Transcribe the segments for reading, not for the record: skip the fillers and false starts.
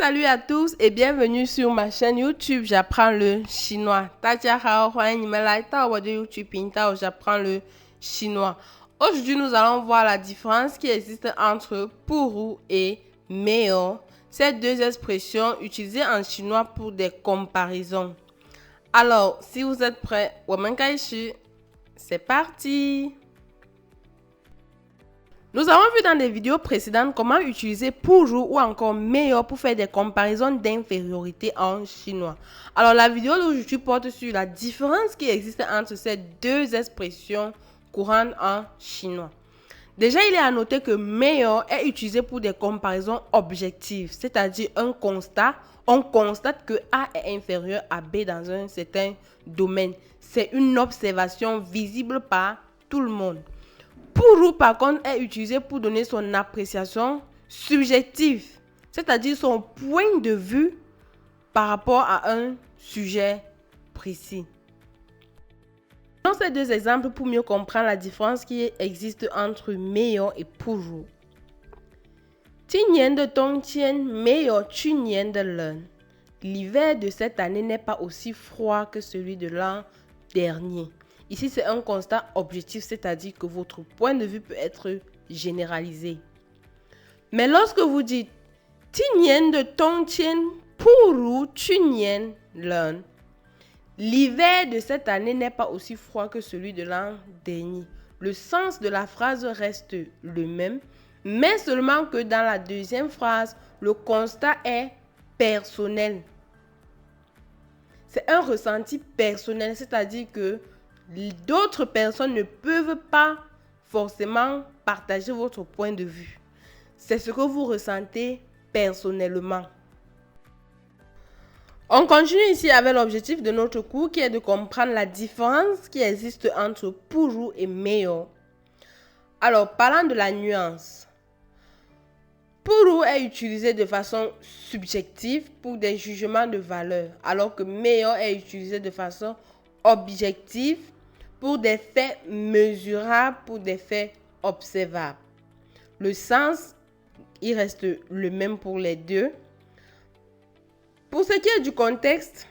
Salut à tous et bienvenue sur ma chaîne YouTube J'apprends le chinois. J'apprends le chinois. Aujourd'hui, nous allons voir la différence qui existe entre pourru et meo. Ces deux expressions utilisées en chinois pour des comparaisons. Alors, si vous êtes prêts, c'est parti! Nous avons vu dans des vidéos précédentes comment utiliser pourru ou encore meilleur pour faire des comparaisons d'infériorité en chinois. Alors la vidéo d'aujourd'hui porte sur la différence qui existe entre ces deux expressions courantes en chinois. Déjà, il est à noter que meilleur est utilisé pour des comparaisons objectives, c'est-à-dire un constat. On constate que A est inférieur à B dans un certain domaine. C'est une observation visible par tout le monde. Pourru, par contre, est utilisé pour donner son appréciation subjective, c'est-à-dire son point de vue par rapport à un sujet précis. Dans ces deux exemples, pour mieux comprendre la différence qui existe entre meilleur et pourru. 今年的冬天没有去年的冷. L'hiver de cette année n'est pas aussi froid que celui de l'an dernier. Ici, c'est un constat objectif, c'est-à-dire que votre point de vue peut être généralisé. Mais lorsque vous dites « 今年的冬天不如去年冷. » L'hiver de cette année n'est pas aussi froid que celui de l'an dernier. Le sens de la phrase reste le même, mais seulement que dans la deuxième phrase, le constat est personnel. C'est un ressenti personnel, c'est-à-dire que d'autres personnes ne peuvent pas forcément partager votre point de vue. C'est ce que vous ressentez personnellement. On continue ici avec l'objectif de notre cours qui est de comprendre la différence qui existe entre pourru et meilleur. Alors, parlant de la nuance. Pourru est utilisé de façon subjective pour des jugements de valeur, alors que meilleur est utilisé de façon objective pour des faits mesurables, pour des faits observables. Le sens, il reste le même pour les deux. Pour ce qui est du contexte,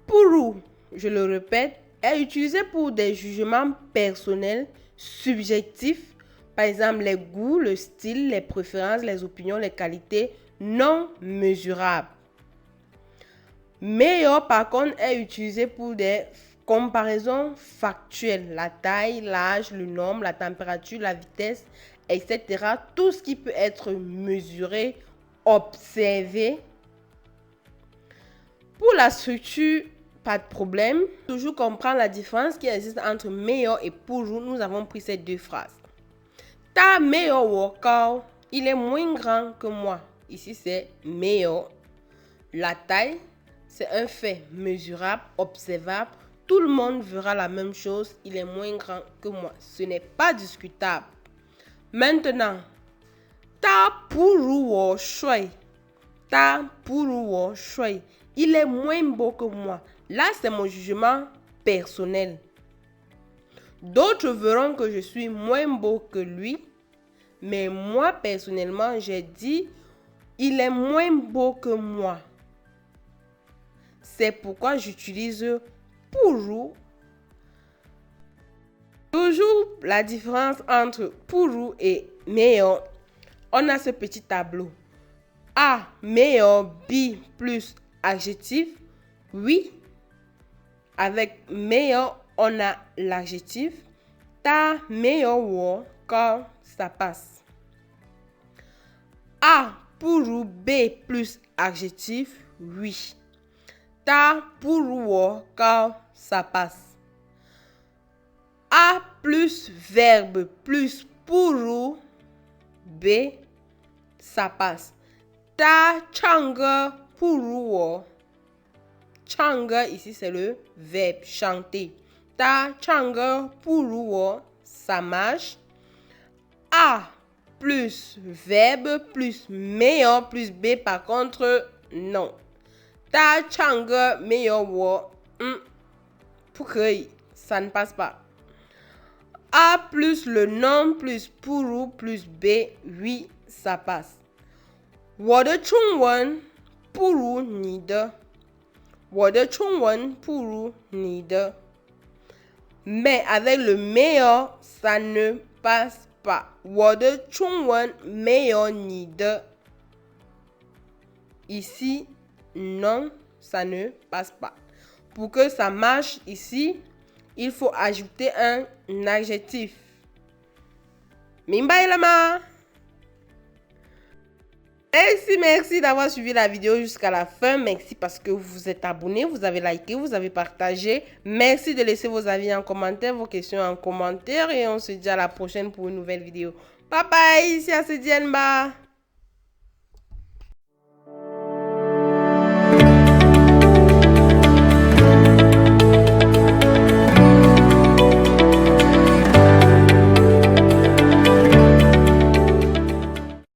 pourru, je le répète, est utilisé pour des jugements personnels, subjectifs, par exemple les goûts, le style, les préférences, les opinions, les qualités non mesurables. Meilleur, par contre, est utilisé pour des comparaisons factuelles, la taille, l'âge, le nombre, la température, la vitesse, etc. Tout ce qui peut être mesuré, observé. Pour la structure, pas de problème. Toujours comprendre la différence qui existe entre meilleur et pourru, nous avons pris ces deux phrases. Ta meilleur workout, il est moins grand que moi. Ici, c'est meilleur. La taille, c'est un fait mesurable, observable. Tout le monde verra la même chose. Il est moins grand que moi. Ce n'est pas discutable. Maintenant, ta pourru wo shui. Ta pourru wo shui. Il est moins beau que moi. Là, c'est mon jugement personnel. D'autres verront que je suis moins beau que lui. Mais moi, personnellement, j'ai dit, il est moins beau que moi. C'est pourquoi j'utilise pourru. Toujours la différence entre pourru et meilleur. On a ce petit tableau. A, meilleur, B plus adjectif. Oui. Avec meilleur, on a l'adjectif. Ta, meilleur, wo, quand ça passe. A, pourru, B plus adjectif. Oui. Ta, pourru, wo, quand ça passe. A plus verbe plus pourru, B, ça passe. Ta, changa, pourru, wo. Changa, ici c'est le verbe chanter. Ta, changa, pourru, wo, ça marche. A plus verbe plus meilleur plus B, par contre, non. Ta, changa, meilleur, wo, pourquoi ça ne passe pas. A plus le nom plus pourru plus B, oui, ça passe. 我的中文不如你的。我的中文不如你的。Mais avec le meilleur, ça ne passe pas. 我的中文没有你的。Ici, non, ça ne passe pas. Pour que ça marche ici, il faut ajouter un adjectif. 明白了吗？ Merci d'avoir suivi la vidéo jusqu'à la fin. Merci parce que vous vous êtes abonné, vous avez liké, vous avez partagé. Merci de laisser vos avis en commentaire, vos questions en commentaire. Et on se dit à la prochaine pour une nouvelle vidéo. Bye bye, ici à Dianba.